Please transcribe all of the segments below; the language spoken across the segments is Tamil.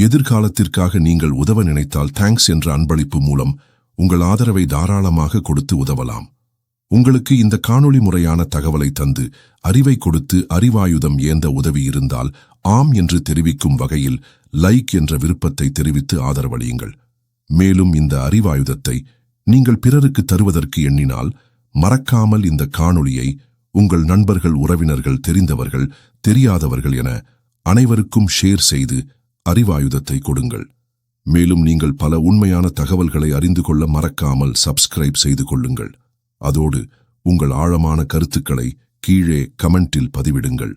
எதிர்காலத்திற்காக நீங்கள் உதவ நினைத்தால் தேங்க்ஸ் என்ற அன்பளிப்பு மூலம் உங்கள் ஆதரவை தாராளமாக கொடுத்து உதவலாம். உங்களுக்கு இந்த காணொளி முறையான தகவலை தந்து அறிவை கொடுத்து அறிவாயுதம் ஏந்த உதவி இருந்தால் ஆம் என்று தெரிவிக்கும் வகையில் லைக் என்ற விருப்பத்தை தெரிவித்து ஆதரவளியுங்கள். மேலும் இந்த அறிவாயுதத்தை நீங்கள் பிறருக்கு தருவதற்கு எண்ணினால் மறக்காமல் இந்த காணொளியை உங்கள் நண்பர்கள், உறவினர்கள், தெரிந்தவர்கள், தெரியாதவர்கள் என அனைவருக்கும் ஷேர் செய்து அறிவாயுதத்தை கொடுங்கள். மேலும் நீங்கள் பல உண்மையான தகவல்களை அறிந்து கொள்ள மறக்காமல் சப்ஸ்கிரைப் செய்து கொள்ளுங்கள். அதோடு உங்கள் ஆழமான கருத்துக்களை கீழே கமெண்டில் பதிவிடுங்கள்.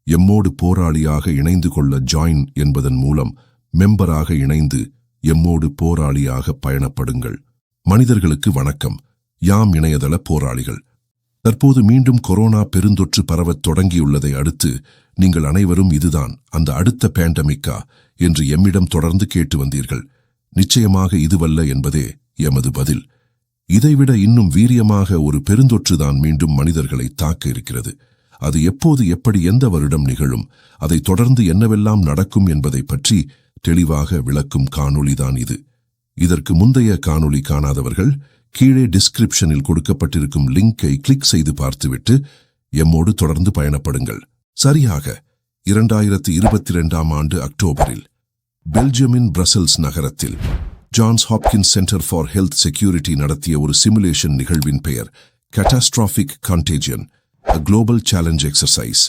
எம்மோடு போராளியாக இணைந்து கொள்ள ஜாயின் என்பதன் மூலம் மெம்பராக இணைந்து எம்மோடு போராளியாக பயணப்படுங்கள். மனிதர்களுக்கு வணக்கம். யாம் இணையதள போராளிகள். தற்போது மீண்டும் கொரோனா பெருந்தொற்று பரவத் தொடங்கியுள்ளதை அடுத்து நீங்கள் அனைவரும் இதுதான் அந்த அடுத்த பேண்டமிக்கா என்று எம்மிடம் தொடர்ந்து கேட்டு வந்தீர்கள். நிச்சயமாக இதுவல்ல என்பதே எமது பதில். இதைவிட இன்னும் வீரியமாக ஒரு பெருந்தொற்றுதான் மீண்டும் மனிதர்களை தாக்க இருக்கிறது. அது எப்போது, எப்படி, எந்த வருடம் நிகழும், அதை தொடர்ந்து என்னவெல்லாம் நடக்கும் என்பதை பற்றி தெளிவாக விளக்கும் காணொளிதான் இது. இதற்கு முந்தைய காணொளி காணாதவர்கள் கீழே டிஸ்கிரிப்ஷனில் கொடுக்கப்பட்டிருக்கும் லிங்கை கிளிக் செய்து பார்த்துவிட்டு எம்மோடு தொடர்ந்து பயணப்படுங்கள். சரியாக 2022ஆம் ஆண்டு அக்டோபரில் பெல்ஜியமின் பிரசல்ஸ் நகரத்தில் Johns Hopkins centre for health security நடத்திய ஒரு சிமுலேஷன் நிகழ்வின் பெயர் கேட்டாஸ்ட்ராஃபிக் கான்டேஜியன், அ குளோபல் சேலஞ்ச் எக்ஸர்சைஸ்.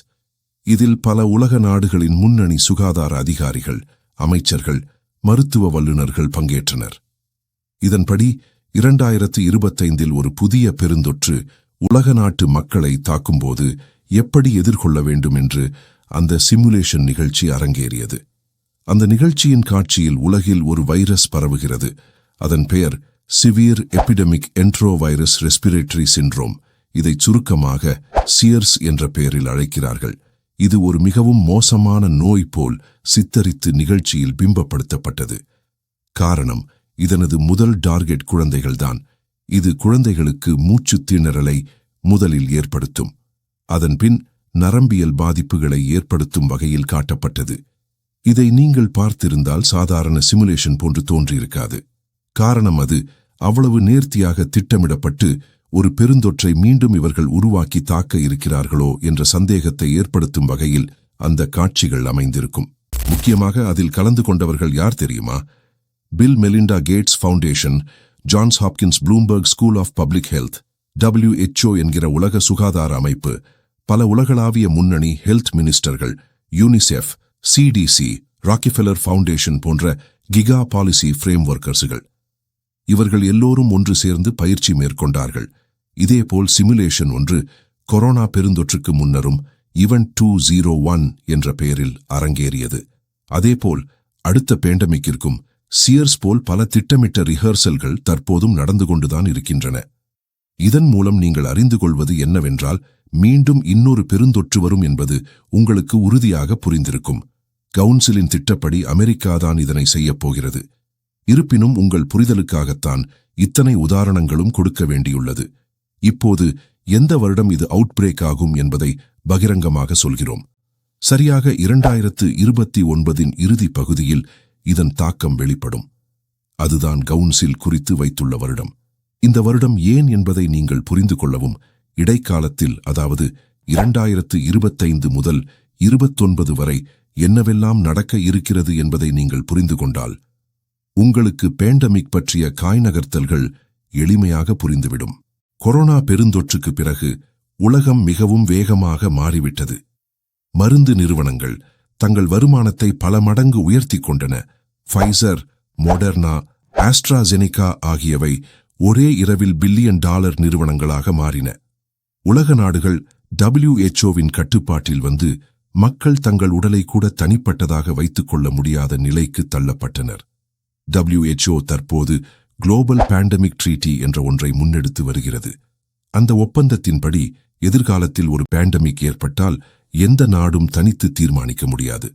இதில் பல உலக நாடுகளின் முன்னணி சுகாதார அதிகாரிகள், அமைச்சர்கள், மருத்துவ வல்லுநர்கள் பங்கேற்றனர். இதன்படி 2025இல் ஒரு புதிய பெருந்தொற்று உலக நாட்டு மக்களை தாக்கும்போது எப்படி எதிர்கொள்ள வேண்டும் என்று அந்த சிமுலேஷன் நிகழ்ச்சி அரங்கேறியது. அந்த நிகழ்ச்சியின் காட்சியில் உலகில் ஒரு வைரஸ் பரவுகிறது. அதன் பெயர் சிவியர் எபிடமிக் என்ட்ரோவைரஸ் ரெஸ்பிரேட்டரி சிண்ட்ரோம். இதை சுருக்கமாக சியர்ஸ் என்ற பெயரில் அழைக்கிறார்கள். இது ஒரு மிகவும் மோசமான நோய் போல் சித்தரித்து நிகழ்ச்சியில் பிம்பப்படுத்தப்பட்டது. காரணம், இதனது முதல் டார்கெட் குழந்தைகள்தான். இது குழந்தைகளுக்கு மூச்சு திணறலை முதலில் ஏற்படுத்தும். அதன்பின் நரம்பியல் பாதிப்புகளை ஏற்படுத்தும் வகையில் காட்டப்பட்டது. இதை நீங்கள் பார்த்திருந்தால் சாதாரண சிமுலேஷன் போன்று தோன்றியிருக்காது. காரணம், அது அவ்வளவு நேர்த்தியாக திட்டமிடப்பட்டு ஒரு பெருந்தொற்றை மீண்டும் இவர்கள் உருவாக்கி தாக்க இருக்கிறார்களோ என்ற சந்தேகத்தை ஏற்படுத்தும் வகையில் அந்த காட்சிகள் அமைந்திருக்கும். முக்கியமாக அதில் கலந்து கொண்டவர்கள் யார் தெரியுமா? Bill Melinda Gates foundation, Johns Hopkins Bloomberg school of public health, WHO என்கிற உலக சுகாதார அமைப்பு, பல உலகளாவிய முன்னணி ஹெல்த் மினிஸ்டர்கள், யூனிசெஃப், CDC, ராக்கிஃபெல்லர் ஃபவுண்டேஷன் போன்ற கிகா பாலிசி ஃப்ரேம் ஒர்க்கர்ஸுகள். இவர்கள் எல்லோரும் ஒன்று சேர்ந்து பயிற்சி மேற்கொண்டார்கள். இதேபோல் சிமுலேஷன் ஒன்று கொரோனா பெருந்தொற்றுக்கு முன்னரும் ஈவென்ட் 201 என்ற பெயரில் அரங்கேறியது. அதேபோல் அடுத்த பேண்டமிக்கிற்கும் சியர்ஸ் போல் பல திட்டமிட்ட ரிஹர்சல்கள் தற்போதும் நடந்து கொண்டுதான் இருக்கின்றன. இதன் மூலம் நீங்கள் அறிந்து கொள்வது என்னவென்றால், மீண்டும் இன்னொரு பெருந்தொற்று வரும் என்பது உங்களுக்கு உறுதியாக புரிந்திருக்கும். கவுன்சிலின் திட்டப்படி அமெரிக்காதான் இதனை செய்யப் போகிறது. இருப்பினும் உங்கள் புரிதலுக்காகத்தான் இத்தனை உதாரணங்களும் கொடுக்க வேண்டியுள்ளது. இப்போது எந்த வருடம் இது அவுட் பிரேக் ஆகும் என்பதை பகிரங்கமாக சொல்கிறோம். சரியாக 2029இன் இறுதி பகுதியில் இதன் தாக்கம் வெளிப்படும். அதுதான் கவுன்சில் குறித்து வைத்துள்ள வருடம். இந்த வருடம் ஏன் என்பதை நீங்கள் புரிந்து கொள்ளவும், இடைக்காலத்தில், அதாவது 2025 முதல் 29 வரை என்னவெல்லாம் நடக்க இருக்கிறது என்பதை நீங்கள் புரிந்து கொண்டால் உங்களுக்கு பேண்டமிக் பற்றிய காய் நகர்த்தல்கள் எளிமையாக புரிந்துவிடும். கொரோனா பெருந்தொற்றுக்கு பிறகு உலகம் மிகவும் வேகமாக மாறிவிட்டது. மருந்து நிறுவனங்கள் தங்கள் வருமானத்தை பல மடங்கு உயர்த்திக் கொண்டன. ஃபைசர், மொடர்னா, ஆஸ்ட்ராஜெனிகா ஆகியவை ஒரே இரவில் $பில்லியன் நிறுவனங்களாக மாறின. உலக நாடுகள் WHOவின் கட்டுப்பாட்டில் வந்து மக்கள் தங்கள் உடலை கூட தனிப்பட்டதாக வைத்துக் கொள்ள முடியாத நிலைக்கு தள்ளப்பட்டனர். WHO தற்போது குளோபல் பேண்டமிக் ட்ரீட்டி என்ற ஒன்றை முன்னெடுத்து வருகிறது. அந்த ஒப்பந்தத்தின்படி எதிர்காலத்தில் ஒரு பேண்டமிக் ஏற்பட்டால் எந்த நாடும் தனித்து தீர்மானிக்க முடியாது.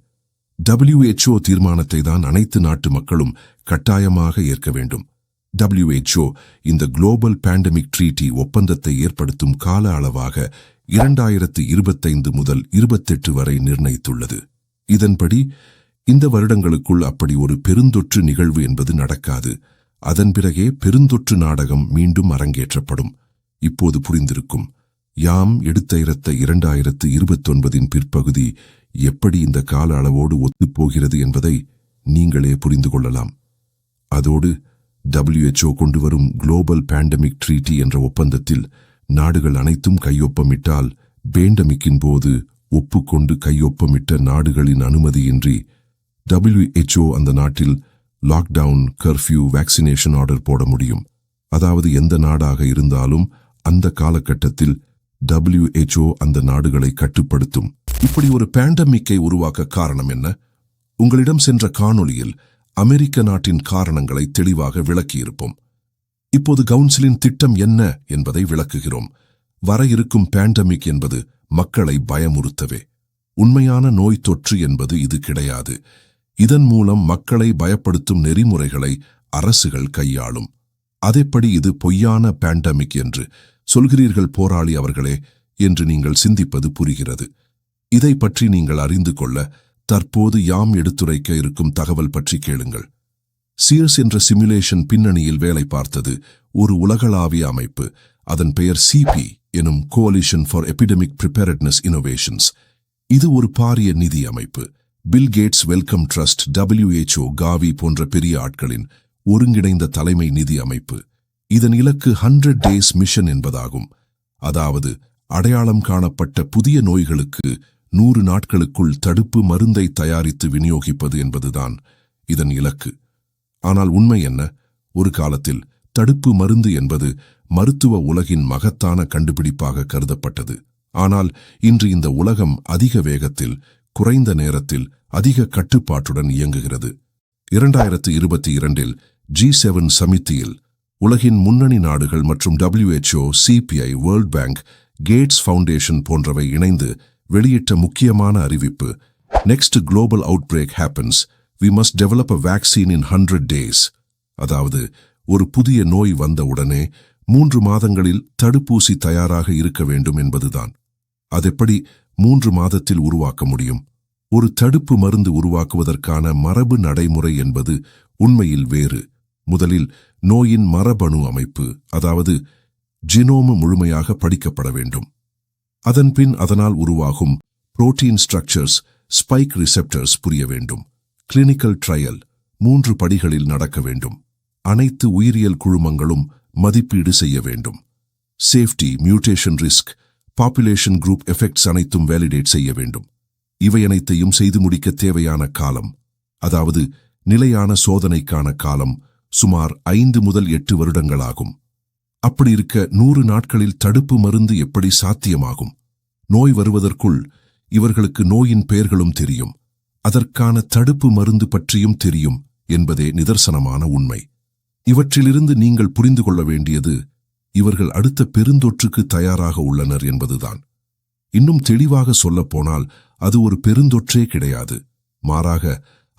WHO தீர்மானத்தை தான் அனைத்து நாட்டு மக்களும் கட்டாயமாக ஏற்க வேண்டும். WHO இந்த குளோபல் பேண்டமிக் ட்ரீட்டி ஒப்பந்தத்தை ஏற்படுத்தும் கால அளவாக 2025 முதல் 28 வரை நிர்ணயித்துள்ளது. இதன்படி இந்த வருடங்களுக்குள் அப்படி ஒரு பெருந்தொற்று நிகழ்வு என்பது நடக்காது. அதன் பிறகே பெருந்தொற்று நாடகம் மீண்டும் அரங்கேற்றப்படும். இப்போது புரிந்திருக்கும், யாம் எடுத்த 2029 பிற்பகுதி எப்படி இந்த கால அளவோடு ஒத்துப்போகிறது என்பதை நீங்களே புரிந்து கொள்ளலாம். அதோடு WHO கொண்டு வரும் குளோபல் பேண்டமிக் ட்ரீட்டி என்ற ஒப்பந்தத்தில் நாடுகள் அனைத்தும் கையொப்பமிட்டால் பேண்டமிக்கின் போது ஒப்புக்கொண்டு கையொப்பமிட்ட நாடுகளின் அனுமதியின்றி WHO அந்த நாட்டில் லாக்டவுன், கர்ஃப்யூ, வேக்சினேஷன் ஆர்டர் போட முடியும். அதாவது எந்த நாடாக இருந்தாலும் அந்த காலகட்டத்தில் WHO அந்த நாடுகளை கட்டுப்படுத்தும். இப்படி ஒரு பேண்டமிக்கை உருவாக்க காரணம் என்ன? உங்களிடம் சென்ற காணொளியில் அமெரிக்க நாட்டின் காரணங்களை தெளிவாக விளக்கியிருப்போம். இப்போது கவுன்சிலின் திட்டம் என்ன என்பதை விளக்குகிறோம். வர இருக்கும் பேண்டமிக் என்பது மக்களை பயமுறுத்தவே. உண்மையான நோய் தொற்று என்பது இது கிடையாது. இதன் மூலம் மக்களை பயப்படுத்தும் நெறிமுறைகளை அரசுகள் கையாளும். அதேபடி இது பொய்யான பேண்டமிக் என்று சொல்கிறீர்கள் போராளி அவர்களே என்று நீங்கள் சிந்திப்பது புரிகிறது. இதை பற்றி நீங்கள் அறிந்து கொள்ள தற்போது யாம் எடுத்துரைக்க இருக்கும் தகவல் பற்றி கேளுங்கள். சீர்ஸ் என்ற சிமுலேஷன் பின்னணியில் வேலை பார்த்தது ஒரு உலகளாவிய அமைப்பு. அதன் பெயர் CP எனும் coalition for epidemic preparedness innovations. இது ஒரு பாரிய நிதி அமைப்பு. Bill Gates Wellcome trust, WHO, Gavi போன்ற பெரிய ஆட்களின் ஒருங்கிணைந்த தலைமை நிதி அமைப்பு. இதன் இலக்கு 100 days மிஷன் என்பதாகும். அதாவது அடையாளம் காணப்பட்ட புதிய நோய்களுக்கு 100 நாட்களுக்குள் தடுப்பு மருந்தை தயாரித்து விநியோகிப்பது என்பதுதான் இதன் இலக்கு. ஆனால் உண்மை என்ன? ஒரு காலத்தில் தடுப்பு மருந்து என்பது மருத்துவ உலகின் மகத்தான கண்டுபிடிப்பாக கருதப்பட்டது. ஆனால் இன்று இந்த உலகம் அதிக வேகத்தில், குறைந்த நேரத்தில், அதிக கட்டுப்பாட்டுடன் இயங்குகிறது. 2022 G7 சமித்தியில் உலகின் முன்னணி நாடுகள் மற்றும் WHO, CPI, world bank, Gates foundation போன்றவை இணைந்து வெளியிட்ட முக்கியமான அறிவிப்பு, next global outbreak happens, we must develop a vaccine in 100 days. அதாவது ஒரு புதிய நோய் வந்த உடனே 3 மாதங்களில் தடுப்பூசி தயாராக இருக்க வேண்டும் என்பதுதான். அதெப்படி 3 மாதத்தில் உருவாக்க முடியும்? ஒரு தடுப்பு மருந்து உருவாக்குவதற்கான மரபு நடைமுறை என்பது உண்மையில் வேறு. முதலில் நோயின் மரபணு அமைப்பு, அதாவது ஜினோமு முழுமையாக படிக்கப்பட வேண்டும். அதன்பின் அதனால் உருவாகும் புரோட்டீன் ஸ்ட்ரக்சர்ஸ், ஸ்பைக் ரிசெப்டர்ஸ் புரிய வேண்டும். கிளினிக்கல் ட்ரையல் 3 படிகளில் நடக்க வேண்டும். அனைத்து உயிரியல் குழுமங்களும் மதிப்பீடு செய்ய வேண்டும். Safety, mutation risk, population group effects அனைத்தும் வேலிடேட் செய்ய வேண்டும். இவை அனைத்தையும் செய்து முடிக்க தேவையான காலம், அதாவது நிலையான சோதனைக்கான காலம் சுமார் 5 முதல் 8 வருடங்களாகும். அப்படி இருக்க 100 நாட்களில் தடுப்பு மருந்து எப்படி சாத்தியமாகும்? நோய் வருவதற்குள் இவர்களுக்கு நோயின் பெயர்களும் தெரியும், அதற்கான தடுப்பு மருந்து பற்றியும் தெரியும் என்பதே நிதர்சனமான உண்மை. இவற்றிலிருந்து நீங்கள் புரிந்து கொள்ள வேண்டியது, இவர்கள் அடுத்த பெருந்தொற்றுக்கு தயாராக உள்ளனர் என்பதுதான். இன்னும் தெளிவாக சொல்லப்போனால் அது ஒரு பெருந்தொற்றே கிடையாது. மாறாக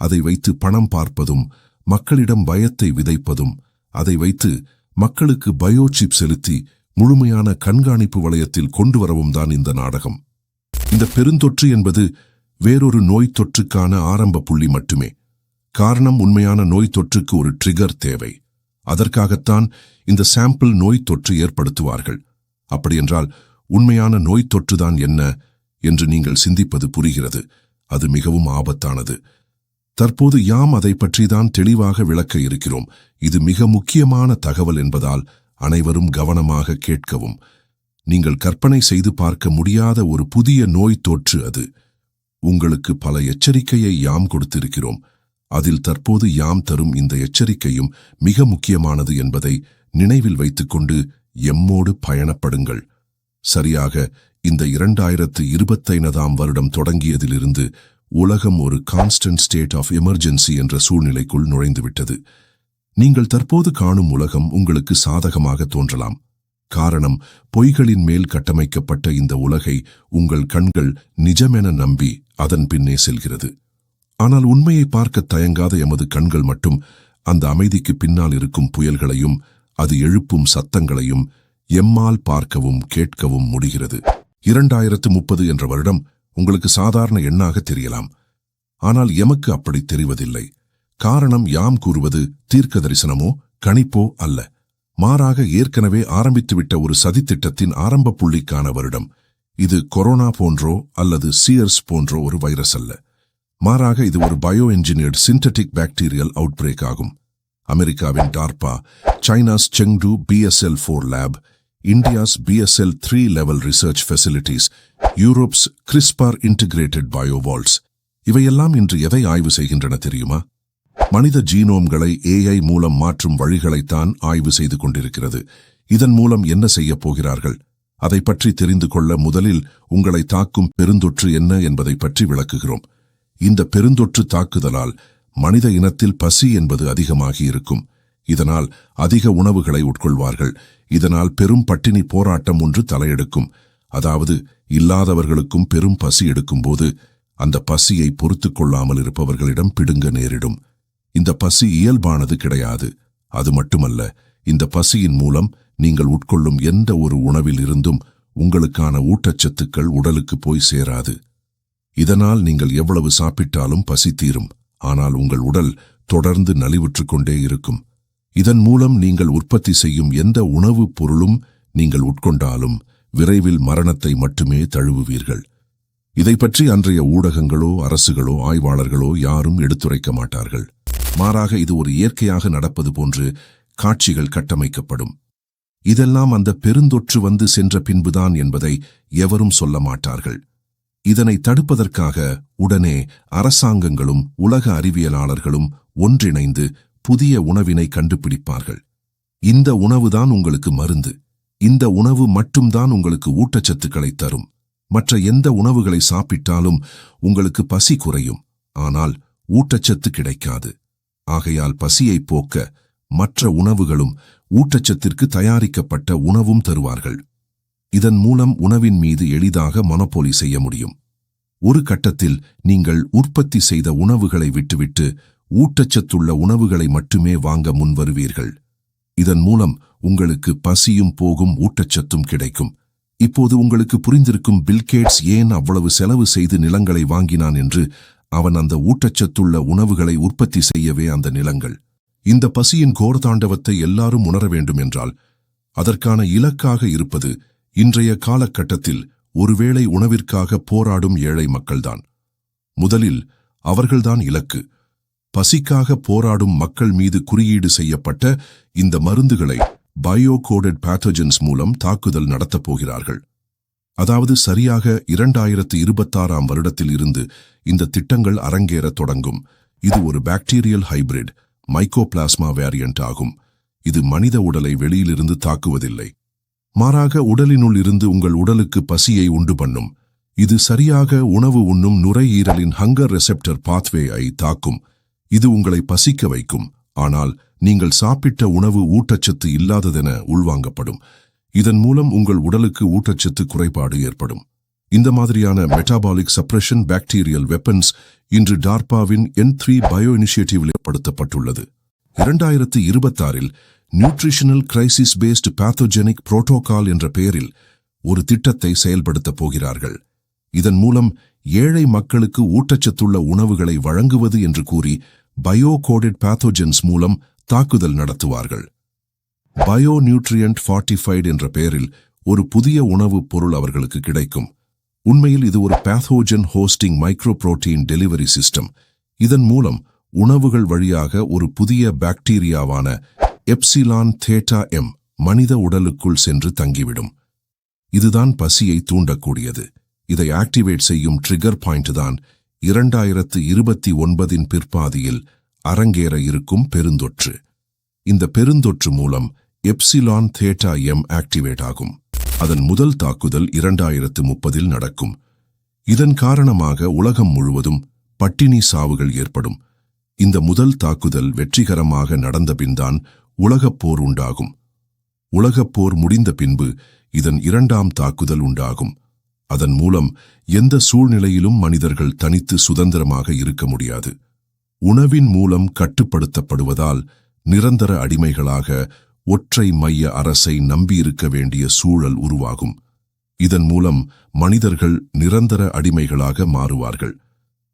அதை வைத்து பணம் பார்ப்பதும், மக்களிடம் பயத்தை விதைப்பதும், அதை வைத்து மக்களுக்கு பயோசிப் செலுத்தி முழுமையான கண்காணிப்பு வளையத்தில் கொண்டு வரவும் தான் இந்த நாடகம். இந்த பெருந்தொற்று என்பது வேறொரு நோய் தொற்றுக்கான ஆரம்ப புள்ளி மட்டுமே. காரணம், உண்மையான நோய் தொற்றுக்கு ஒரு ட்ரிகர் தேவை. அதற்காகத்தான் இந்த சாம்பிள் நோய் தொற்று ஏற்படுத்துவார்கள். அப்படியென்றால் உண்மையான நோய் தொற்றுதான் என்ன என்று நீங்கள் சிந்திப்பது புரிகிறது. அது மிகவும் ஆபத்தானது. தற்போது யாம் அதை பற்றிதான் தெளிவாக விளக்க இருக்கிறோம். இது மிக முக்கியமான தகவல் என்பதால் அனைவரும் கவனமாக கேட்கவும். நீங்கள் கற்பனை செய்து பார்க்க முடியாத ஒரு புதிய நோய் தொற்று அது. உங்களுக்கு பல எச்சரிக்கையை யாம் கொடுத்திருக்கிறோம். அதில் தற்போது யாம் தரும் இந்த எச்சரிக்கையும் மிக முக்கியமானது என்பதை நினைவில் வைத்துக்கொண்டு எம்மோடு பயணப்படுங்கள். சரியாக இந்த 2025 வருடம் தொடங்கியதிலிருந்து உலகம் ஒரு கான்ஸ்டன்ட் ஸ்டேட் ஆஃப் எமர்ஜென்சி என்ற சூழ்நிலைக்குள் நுழைந்துவிட்டது. நீங்கள் தற்போது காணும் உலகம் உங்களுக்கு சாதகமாக தோன்றலாம். காரணம், பொய்களின் மேல் கட்டமைக்கப்பட்ட இந்த உலகை உங்கள் கண்கள் நிஜமென நம்பி அதன் பின்னே செல்கிறது. ஆனால் உண்மையை பார்க்க தயங்காத எமது கண்கள் மட்டும் அந்த அமைதிக்கு பின்னால் இருக்கும் புயல்களையும் அது எழுப்பும் சத்தங்களையும் எம்மால் பார்க்கவும் கேட்கவும் முடிகிறது. 2030 என்ற வருடம் உங்களுக்கு சாதாரண எண்ணாக தெரியலாம். ஆனால் எமக்கு அப்படி தெரிவதில்லை. காரணம் யாம் கூறுவது தீர்க்க தரிசனமோ கணிப்போ அல்ல. மாறாக ஏற்கனவே ஆரம்பித்துவிட்ட ஒரு சதித்திட்டத்தின் ஆரம்ப புள்ளிக்கான வருடம். இது கொரோனா போன்றோ அல்லது சியர்ஸ் போன்றோ ஒரு வைரஸ் அல்ல. மாறாக இது ஒரு bio engineered synthetic bacterial outbreak ஆகும். அமெரிக்காவின் DARPA, China's Chengdu BSL-4 lab, India's BSL-3 level research facilities, Europe's CRISPR integrated biovaults, இவையெல்லாம் இன்று எதை ஆய்வு செய்கின்றன தெரியுமா? மனித ஜீனோம்களை AI மூலம் மாற்றும் வழிகளைத்தான் ஆய்வு செய்து கொண்டிருக்கிறது. இதன் மூலம் என்ன செய்யப் போகிறார்கள்? அதை பற்றி தெரிந்து கொள்ள முதலில் உங்களை தாக்கும் பெருந்தொற்று என்ன என்பதை பற்றி விளக்குகிறோம். இந்த பெருந்தொற்று தாக்குதலால் மனித இனத்தில் பசி என்பது அதிகமாகி இருக்கும். இதனால் அதிக உணவுகளை உட்கொள்வார்கள். இதனால் பெரும் பட்டினி போராட்டம் ஒன்று தலையெடுக்கும். அதாவது இல்லாதவர்களுக்கும் பெரும் பசி எடுக்கும்போது அந்த பசியை பொறுத்துக் கொள்ளாமல் இருப்பவர்களிடம் பிடுங்க நேரிடும். இந்த பசி இயல்பானது கிடையாது. அது மட்டுமல்ல, இந்த பசியின் மூலம் நீங்கள் உட்கொள்ளும் எந்த ஒரு உணவில் இருந்தும் உங்களுக்கான ஊட்டச்சத்துக்கள் உடலுக்கு போய் சேராது. இதனால் நீங்கள் எவ்வளவு சாப்பிட்டாலும் பசி தீரும். ஆனால் உங்கள் உடல் தொடர்ந்து நலிவுற்றுக் கொண்டே இருக்கும். இதன் மூலம் நீங்கள் உற்பத்தி செய்யும் எந்த உணவுப் பொருளும் நீங்கள் உட்கொண்டாலும் விரைவில் மரணத்தை மட்டுமே தழுவுவீர்கள். இதை பற்றி அன்றைய ஊடகங்களோ அரசுகளோ ஆய்வாளர்களோ யாரும் எடுத்துரைக்க மாட்டார்கள். மாறாக இது ஒரு இயற்கையாக நடப்பது போன்று காட்சிகள் கட்டமைக்கப்படும். இதெல்லாம் அந்த பெருந்தொற்று வந்து சென்ற பின்புதான் என்பதை எவரும் சொல்ல மாட்டார்கள். இதனை தடுப்பதற்காக உடனே அரசாங்கங்களும் உலக அறிவியலாளர்களும் ஒன்றிணைந்து புதிய உணவினை கண்டுபிடிப்பார்கள். இந்த உணவுதான் உங்களுக்கு மருந்து. இந்த உணவு மட்டும்தான் உங்களுக்கு ஊட்டச்சத்துக்களை தரும். மற்ற எந்த உணவுகளை சாப்பிட்டாலும் உங்களுக்கு பசி குறையும், ஆனால் ஊட்டச்சத்து கிடைக்காது. ஆகையால் பசியை போக்க மற்ற உணவுகளும் ஊட்டச்சத்திற்கு தயாரிக்கப்பட்ட உணவும் தருவார்கள். இதன் மூலம் உணவின் மீது எளிதாக மொனோபோலி செய்ய முடியும். ஒரு கட்டத்தில் நீங்கள் உற்பத்தி செய்த உணவுகளை விட்டுவிட்டு ஊட்டச்சத்துள்ள உணவுகளை மட்டுமே வாங்க முன்வருவீர்கள். இதன் மூலம் உங்களுக்கு பசியும் போகும், ஊட்டச்சத்தும் கிடைக்கும். இப்போது உங்களுக்கு புரிந்திருக்கும் பில்கேட்ஸ் ஏன் அவ்வளவு செலவு செய்து நிலங்களை வாங்கினான் என்று. அவன் அந்த ஊட்டச்சத்துள்ள உணவுகளை உற்பத்தி செய்யவே அந்த நிலங்கள். இந்த பசியின் கோரதாண்டவத்தை எல்லாரும் உணர வேண்டும் என்றால் அதற்கான இலக்காக இருப்பது இன்றைய காலகட்டத்தில் ஒருவேளை உணவிற்காக போராடும் ஏழை மக்கள்தான். முதலில் அவர்கள்தான் இலக்கு. பசிக்காக போராடும் மக்கள் மீது குறியீடு செய்யப்பட்ட இந்த மருந்துகளை பயோ-கோடட் பேத்தோஜன்ஸ் மூலம் தாக்குதல் நடத்தப் போகிறார்கள். அதாவது சரியாக 2026ஆம் வருடத்தில் இருந்து இந்த திட்டங்கள் அரங்கேறத் தொடங்கும். இது ஒரு பாக்டீரியல் ஹைபிரிட் மைக்கோபிளாஸ்மா வேரியன்ட் ஆகும். இது மனித உடலை வெளியிலிருந்து தாக்குவதில்லை. மாறாக உடலினுள் இருந்து உங்கள் உடலுக்கு பசியை உண்டு பண்ணும். இது சரியாக உணவு உண்ணும் நுரையீரலின் ஹங்கர் ரெசெப்டர் பாத்வேயை தாக்கும். இது உங்களை பசிக்க வைக்கும். ஆனால் நீங்கள் சாப்பிட்ட உணவு ஊட்டச்சத்து இல்லாததென உள்வாங்கப்படும். இதன் மூலம் உங்கள் உடலுக்கு ஊட்டச்சத்து குறைபாடு ஏற்படும். இந்த மாதிரியான மெட்டாபாலிக் சப்ரஷன் பாக்டீரியல் வெப்பன்ஸ் இன்று டார்பாவின் N3 பயோ இனிஷியேட்டிவில் ஏற்படுத்தப்பட்டுள்ளது. 2026இல் nutritional crisis based pathogenic protocol என்ற பெயரில் ஒரு திட்டத்தை செயல்படுத்தப் போகிறார்கள். இதன் மூலம் ஏழை மக்களுக்கு ஊட்டச்சத்துள்ள உணவுகளை வழங்குவது என்று கூறி பயோ-கோடட் பேத்தோஜன்ஸ் மூலம் தாக்குதல் நடத்துவார்கள். பயோ நியூட்ரியன்ட் ஃபார்ட்டிஃபைடு என்ற பெயரில் ஒரு புதிய உணவுப் பொருள் அவர்களுக்கு கிடைக்கும். உண்மையில் இது ஒரு pathogen hosting micro protein delivery system. இதன் மூலம் உணவுகள் வழியாக ஒரு புதிய பாக்டீரியாவான எப்சிலான் தேட்டா எம் மனித உடலுக்குள் சென்று தங்கிவிடும். இதுதான் பசியை தூண்டக்கூடியது. இதை ஆக்டிவேட் செய்யும் ட்ரிகர் பாயிண்ட் தான் 2029இன் பிற்பாதியில் அரங்கேற இருக்கும் பெருந்தொற்று. இந்த பெருந்தொற்று மூலம் எப்சிலான் தேட்டா எம் ஆக்டிவேட் ஆகும். அதன் முதல் தாக்குதல் 2030இல் நடக்கும். இதன் காரணமாக உலகம் முழுவதும் பட்டினி சாவுகள் ஏற்படும். இந்த முதல் தாக்குதல் வெற்றிகரமாக நடந்தபின்தான் உலகப் போர் உண்டாகும். உலகப் போர் முடிந்த பின்பு இதன் இரண்டாம் தாக்குதல் உண்டாகும். அதன் மூலம் எந்த சூழ்நிலையிலும் மனிதர்கள் தனித்து சுதந்திரமாக இருக்க முடியாது. உணவின் மூலம் கட்டுப்படுத்தப்படுவதால் நிரந்தர அடிமைகளாக ஒற்றை மைய அரசை நம்பியிருக்க வேண்டிய சூழல் உருவாகும். இதன் மூலம் மனிதர்கள் நிரந்தர அடிமைகளாக மாறுவார்கள்.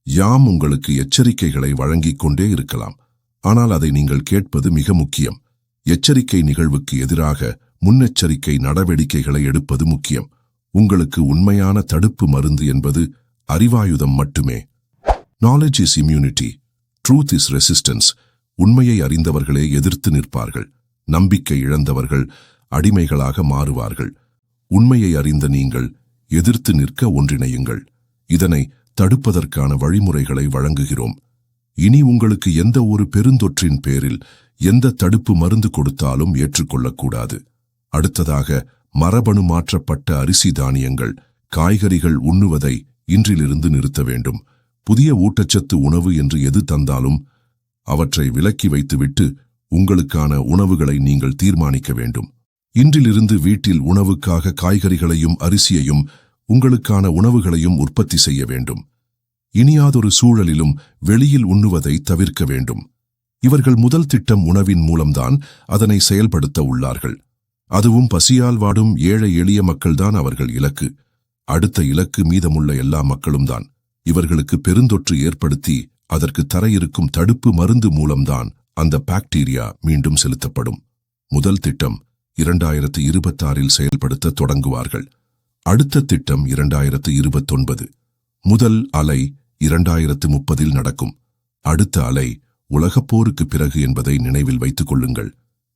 யாம் உங்களுக்கு எச்சரிக்கைகளை வழங்கிக் கொண்டே இருக்கலாம், ஆனால் அதை நீங்கள் கேட்பது மிக முக்கியம். எச்சரிக்கை நிகழ்வுக்கு எதிராக முன்னெச்சரிக்கை நடவடிக்கைகளை எடுப்பது முக்கியம். உங்களுக்கு உண்மையான தடுப்பு மருந்து என்பது அறிவாயுதம் மட்டுமே. Knowledge is immunity, truth is resistance. உண்மையை அறிந்தவர்களே எதிர்த்து நிற்பார்கள். நம்பிக்கை இழந்தவர்கள் அடிமைகளாக மாறுவார்கள். உண்மையை அறிந்த நீங்கள் எதிர்த்து நிற்க ஒன்றிணையுங்கள். இதனை தடுப்பதற்கான வழிமுறைகளை வழங்குகிறோம். இனி உங்களுக்கு எந்த ஒரு பெருந்தொற்றின் பேரில் எந்த தடுப்பு மருந்து கொடுத்தாலும் ஏற்றுக்கொள்ளக்கூடாது. அடுத்ததாக, மரபணு மாற்றப்பட்ட அரிசி, தானியங்கள், காய்கறிகள் உண்ணுவதை இன்றிலிருந்து நிறுத்த வேண்டும். புதிய ஊட்டச்சத்து உணவு என்று எது தந்தாலும் அவற்றை விலக்கி வைத்துவிட்டு உங்களுக்கான உணவுகளை நீங்கள் தீர்மானிக்க வேண்டும். இன்றிலிருந்து வீட்டில் உணவுக்காக காய்கறிகளையும் அரிசியையும் உங்களுக்கான உணவுகளையும் உற்பத்தி செய்ய வேண்டும். இனியாதொரு சூழலிலும் வெளியில் உண்ணுவதை தவிர்க்க வேண்டும். இவர்கள் முதல் திட்டம் உணவின் மூலம்தான் அதனை செயல்படுத்த உள்ளார்கள். அதுவும் பசியால் வாடும் ஏழை எளிய மக்கள்தான் அவர்கள் இலக்கு. அடுத்த இலக்கு மீதமுள்ள எல்லா மக்களும் தான். இவர்களுக்கு பெருந்தொற்று ஏற்படுத்தி அதற்கு தர இருக்கும் தடுப்பு மருந்து மூலம்தான் அந்த பாக்டீரியா மீண்டும் செலுத்தப்படும். முதல் திட்டம் 2026 செயல்படுத்த தொடங்குவார்கள். அடுத்த திட்டம் 2029. முதல் அலை 2030 நடக்கும். அடுத்த அலை உலகப் போருக்கு பிறகு என்பதை நினைவில் வைத்துக் கொள்ளுங்கள்.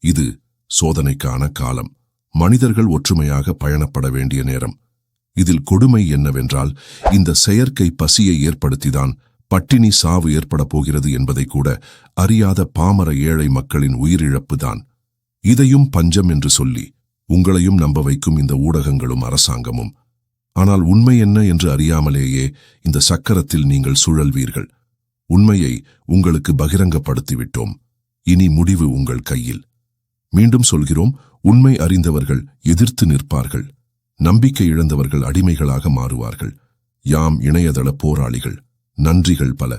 இது சோதனைக்கான காலம். மனிதர்கள் ஒற்றுமையாக பயணப்பட வேண்டிய நேரம். இதில் கொடுமை என்னவென்றால், இந்த செயற்கை பசியை ஏற்படுத்திதான் பட்டினி சாவு ஏற்பட போகிறது என்பதை கூட அறியாத பாமர ஏழை மக்களின் உயிரிழப்பு தான். இதையும் பஞ்சம் என்று சொல்லி உங்களையும் நம்ப வைக்கும் இந்த ஊடகங்களும் அரசாங்கமும். ஆனால் உண்மை என்ன என்று அறியாமலேயே இந்த சக்கரத்தில் நீங்கள் சுழல்வீர்கள். உண்மையை உங்களுக்கு பகிரங்கப்படுத்திவிட்டோம். இனி முடிவு உங்கள் கையில். மீண்டும் சொல்கிறோம், உண்மை அறிந்தவர்கள் எதிர்த்து நிற்பார்கள். நம்பிக்கை இழந்தவர்கள் அடிமைகளாக மாறுவார்கள். யாம் இணையதள போராளிகள். நன்றிகள் பல.